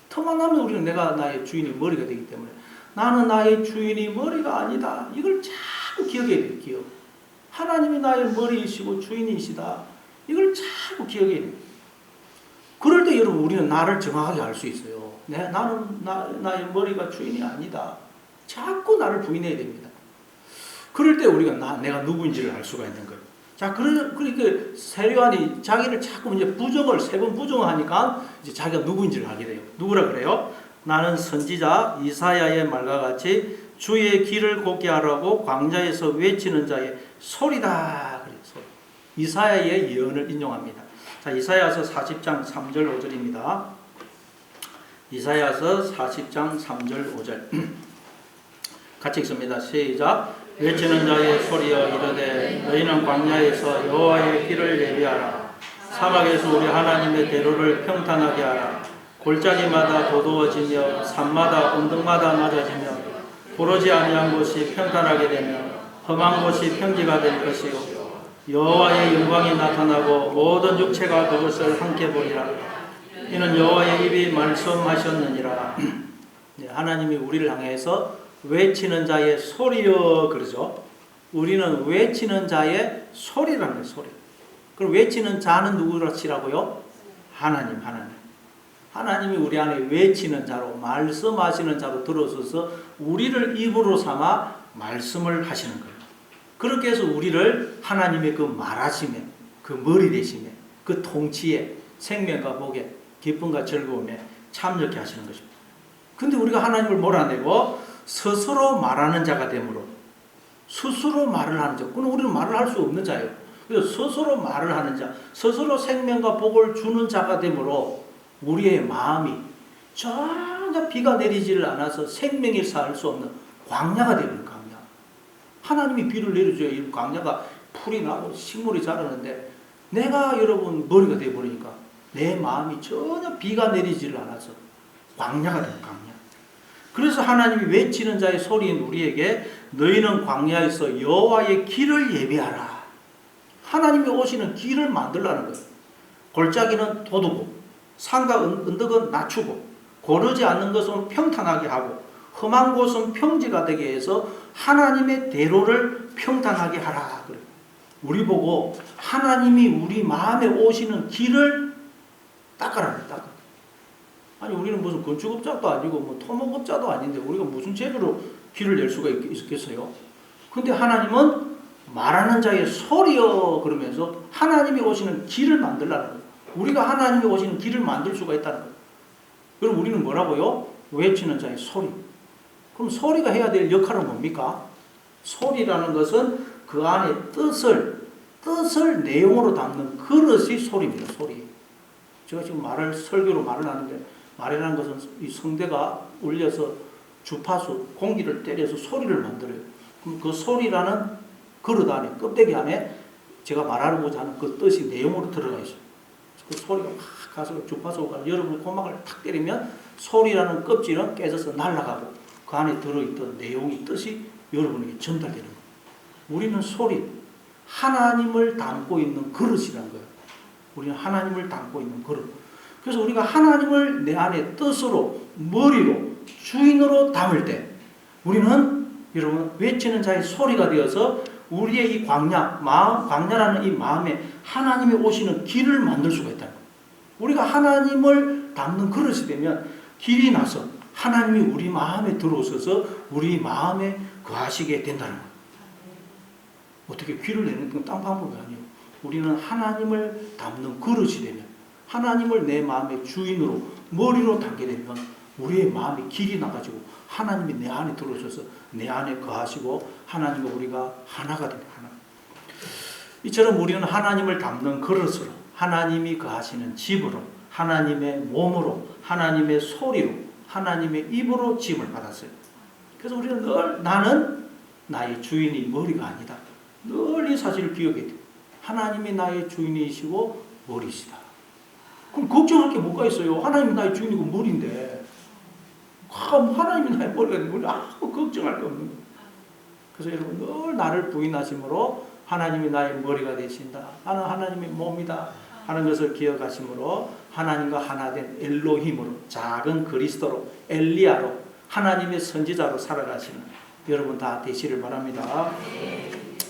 틈만 나면 우리는 내가 나의 주인이 머리가 되기 때문에 나는 나의 주인이 머리가 아니다. 이걸 자꾸 기억해야 돼요. 기억. 하나님이 나의 머리이시고 주인이시다. 이걸 자꾸 기억해야 돼요. 그럴 때 여러분 우리는 나를 정확하게 알 수 있어요. 나는 나의 머리가 주인이 아니다. 자꾸 나를 부인해야 됩니다. 그럴 때 우리가 내가 누구인지를 알 수가 있는 거예요. 자, 그러니까 세례요한이 자기를 자꾸 이제 세 번 부정하니까 이제 자기가 누구인지를 알게 돼요. 누구라 그래요? 나는 선지자 이사야의 말과 같이 주의 길을 곱게 하라고 광야에서 외치는 자의 소리다. 그래요. 소리. 이사야의 예언을 인용합니다. 자, 이사야서 40장 3절 5절입니다. 이사야서 40장 3절 5절 같이 읽습니다. 시작. 외치는 자의 소리여 이르되 너희는 광야에서 여호와의 길을 예비하라. 사막에서 우리 하나님의 대로를 평탄하게 하라. 골짜기마다 도두어지며 산마다 언덕마다 낮아지며 부르지 아니한 곳이 평탄하게 되며 험한 곳이 평지가 될 것이요 여호와의 영광이 나타나고 모든 육체가 그것을 함께 보리라. 이는 여호와의 입이 말씀하셨느니라. 하나님이 우리를 향해서 외치는 자의 소리여 그러죠. 우리는 외치는 자의 소리라는 거예요. 소리. 그럼 외치는 자는 누구라치라고요? 하나님. 하나님이 우리 안에 외치는 자로 말씀하시는 자로 들어서서 우리를 입으로 삼아 말씀을 하시는 거예요. 그렇게 해서 우리를 하나님의 그 말하심에 그 머리 되심에 그 통치에 생명과 복에 기쁨과 즐거움에 참여케 하시는 것입니다. 근데 우리가 하나님을 몰아내고 스스로 말하는 자가 되므로 스스로 말을 하는 자. 그럼 우리는 말을 할 수 없는 자예요. 그래서 스스로 말을 하는 자, 스스로 생명과 복을 주는 자가 되므로 우리의 마음이 전혀 비가 내리지를 않아서 생명이 살 수 없는 광야가 되는 광야. 하나님이 비를 내려줘야 이 광야가 풀이 나고 식물이 자라는데 내가 여러분 머리가 되어버리니까 내 마음이 전혀 비가 내리지를 않아서 광야가 되는 광야. 그래서 하나님이 외치는 자의 소리인 우리에게 너희는 광야에서 여호와의 길을 예비하라. 하나님이 오시는 길을 만들라는 거예요. 골짜기는 돋우고 산과 언덕은 낮추고 고르지 않는 것은 평탄하게 하고 험한 곳은 평지가 되게 해서 하나님의 대로를 평탄하게 하라. 그래요. 우리 보고 하나님이 우리 마음에 오시는 길을 닦아라. 아니 우리는 무슨 건축업자도 아니고 뭐 토목업자도 아닌데 우리가 무슨 재주로 길을 낼 수가 있겠어요? 근데 하나님은 말하는 자의 소리여 그러면서 하나님이 오시는 길을 만들라는 거예요. 우리가 하나님이 오시는 길을 만들 수가 있다는 거예요. 그럼 우리는 뭐라고요? 외치는 자의 소리. 그럼 소리가 해야 될 역할은 뭡니까? 소리라는 것은 그 안에 뜻을 내용으로 담는 그릇이 소리입니다. 소리. 제가 지금 설교로 말을 하는데, 말이라는 것은 이 성대가 울려서 주파수, 공기를 때려서 소리를 만들어요. 그럼 그 소리라는 그릇 안에, 껍데기 안에 제가 말하고자 하는 그 뜻이 내용으로 들어가 있어요. 그 소리가 막 가서 주파수가 여러분의 고막을 탁 때리면 소리라는 껍질은 깨져서 날아가고 그 안에 들어있던 내용이, 뜻이 여러분에게 전달되는 거예요. 우리는 소리, 하나님을 담고 있는 그릇이라는 거예요. 우리는 하나님을 담고 있는 그릇. 그래서 우리가 하나님을 내 안에 뜻으로, 머리로, 주인으로 담을 때 우리는 여러분 외치는 자의 소리가 되어서 우리의 이 광야라는 이 마음에 하나님이 오시는 길을 만들 수가 있다는 거예요. 우리가 하나님을 담는 그릇이 되면 길이 나서 하나님이 우리 마음에 들어오셔서 우리 마음에 거하시게 된다는 거예요. 어떻게 귀를 내는 건 딴 방법이 아니에요. 우리는 하나님을 담는 그릇이 되면, 하나님을 내 마음의 주인으로, 머리로 담게 되면 우리의 마음이 길이 나가지고 하나님이 내 안에 들어오셔서 내 안에 거하시고 하나님과 우리가 하나가 됩니다. 하나. 이처럼 우리는 하나님을 담는 그릇으로, 하나님이 거하시는 집으로, 하나님의 몸으로, 하나님의 소리로, 하나님의 입으로 짐을 받았어요. 그래서 우리는 늘 나는 나의 주인이 머리가 아니다. 늘 이 사실을 기억해야 돼요. 하나님이 나의 주인이시고 머리시다. 그럼 걱정할 게 뭐가 있어요? 하나님이 나의 주인이고 머리인데 하나님이 나의 머리가 되는 아무 걱정할 게 없는 거예요. 그래서 여러분 늘 나를 부인하심으로 하나님이 나의 머리가 되신다. 나는 하나님의 몸이다 하는 것을 기억하심으로 하나님과 하나된 엘로힘으로, 작은 그리스도로, 엘리야로, 하나님의 선지자로 살아가시는 여러분 다 되시를 바랍니다.